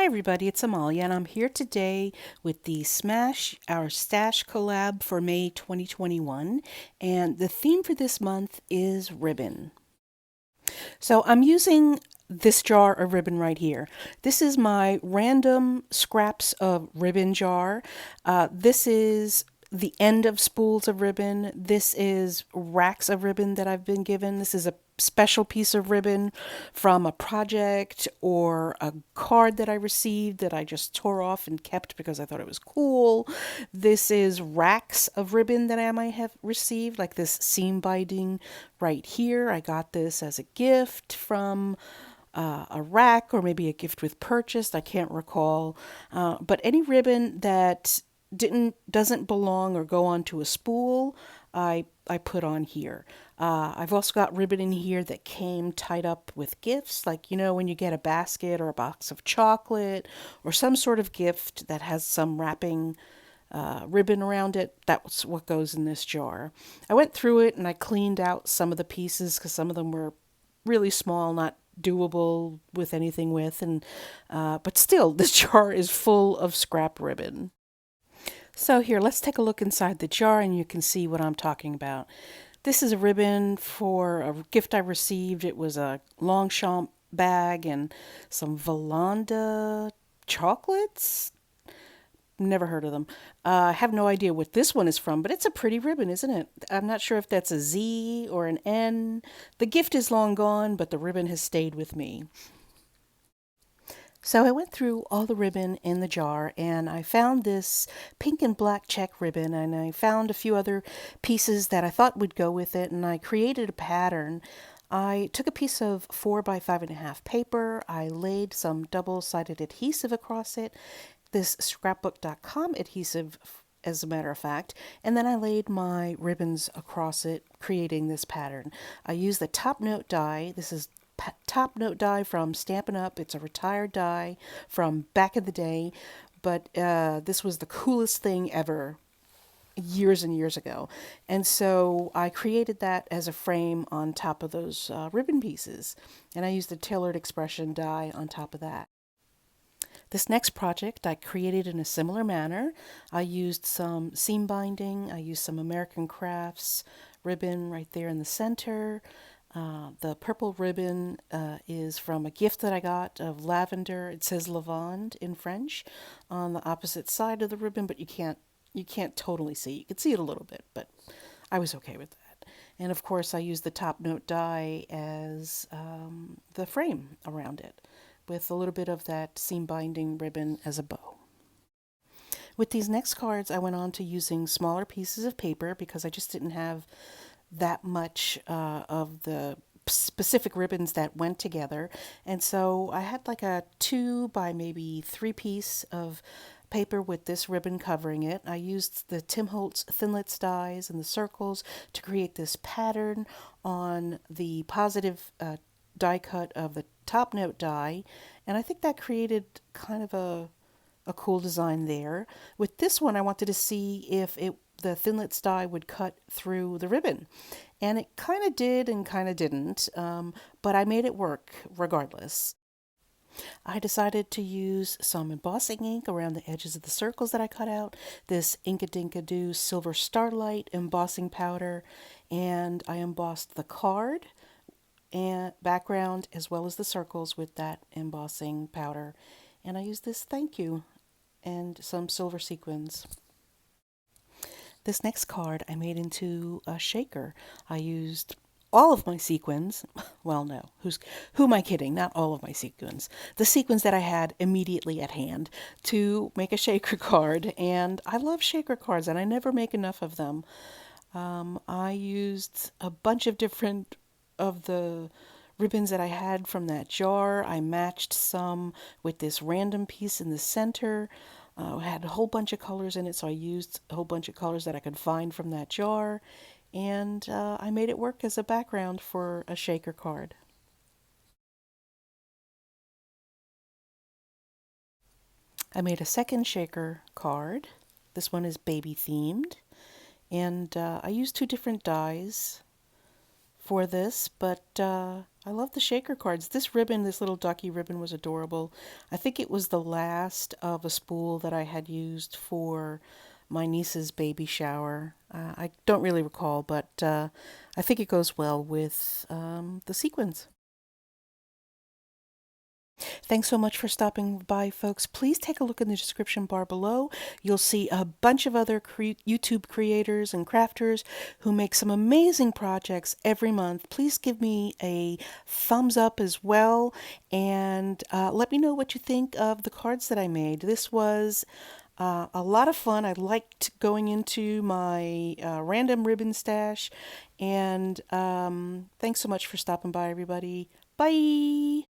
Hi everybody, it's Amalia and I'm here today with the Smash Our Stash collab for May 2021, and the theme for this month is ribbon. So I'm using this jar of ribbon right here. This is my random scraps of ribbon jar. This is the end of spools of ribbon. This is racks of ribbon that I've been given. This is a special piece of ribbon from a project or a card that I received that I just tore off and kept because I thought it was cool. This is racks of ribbon that I might have received, like this seam binding right here. I got this as a gift from a rack, or maybe a gift with purchase. I can't recall. But any ribbon that doesn't belong or go onto a spool, I put on here. I've also got ribbon in here that came tied up with gifts, like when you get a basket or a box of chocolate or some sort of gift that has some wrapping ribbon around it. That's what goes in this jar. I went through it and I cleaned out some of the pieces because some of them were really small, not doable with anything with, and but still, this jar is full of scrap ribbon. So here, let's take a look inside the jar and you can see what I'm talking about. This is a ribbon for a gift I received. It was a Longchamp bag and some Volanda chocolates. Never heard of them. I have no idea what this one is from, but it's a pretty ribbon, isn't it? I'm not sure if that's a Z or an N. The gift is long gone, but the ribbon has stayed with me. So I went through all the ribbon in the jar and I found this pink and black check ribbon, and I found a few other pieces that I thought would go with it, and I created a pattern. I took a piece of 4 by 5.5 paper. I laid some double-sided adhesive across it, this scrapbook.com adhesive as a matter of fact, and then I laid my ribbons across it, creating this pattern. I used the top note die. This is top note die from Stampin' Up. It's a retired die from back in the day, but this was the coolest thing ever years and years ago. And so I created that as a frame on top of those ribbon pieces, and I used the tailored expression die on top of that. This next project I created in a similar manner. I used some seam binding, I used some American Crafts ribbon right there in the center. The purple ribbon is from a gift that I got of lavender. It says lavande in French on the opposite side of the ribbon, but you can't totally see. You can see it a little bit, but I was okay with that. And of course, I used the top note die as the frame around it, with a little bit of that seam binding ribbon as a bow. With these next cards, I went on to using smaller pieces of paper because I just didn't have that much of the specific ribbons that went together. And so I had like a 2 by maybe 3 piece of paper with this ribbon covering it. I used the Tim Holtz Thinlits dies and the circles to create this pattern on the positive die cut of the top note die, and I think that created kind of a cool design there. With this one, I wanted to see if the Thinlits die would cut through the ribbon, and it kind of did and kind of didn't, but I made it work regardless. I decided to use some embossing ink around the edges of the circles that I cut out, this Inkadinkadoo Silver Starlight embossing powder, and I embossed the card and background as well as the circles with that embossing powder. And I used this thank you and some silver sequins. This next card I made into a shaker. I used all of my sequins. Well, no, who am I kidding? Not all of my sequins. The sequins that I had immediately at hand to make a shaker card. And I love shaker cards and I never make enough of them. I used a bunch of different of the ribbons that I had from that jar. I matched some with this random piece in the center. It had a whole bunch of colors in it, so I used a whole bunch of colors that I could find from that jar, and I made it work as a background for a shaker card. I made a second shaker card. This one is baby themed, and I used 2 different dies for this, but I love the shaker cards. This ribbon, this little ducky ribbon, was adorable. I think it was the last of a spool that I had used for my niece's baby shower. I don't really recall, but I think it goes well with the sequins. Thanks so much for stopping by, folks. Please take a look in the description bar below. You'll see a bunch of other YouTube creators and crafters who make some amazing projects every month. Please give me a thumbs up as well, and let me know what you think of the cards that I made. This was a lot of fun. I liked going into my random ribbon stash, and thanks so much for stopping by, everybody. Bye!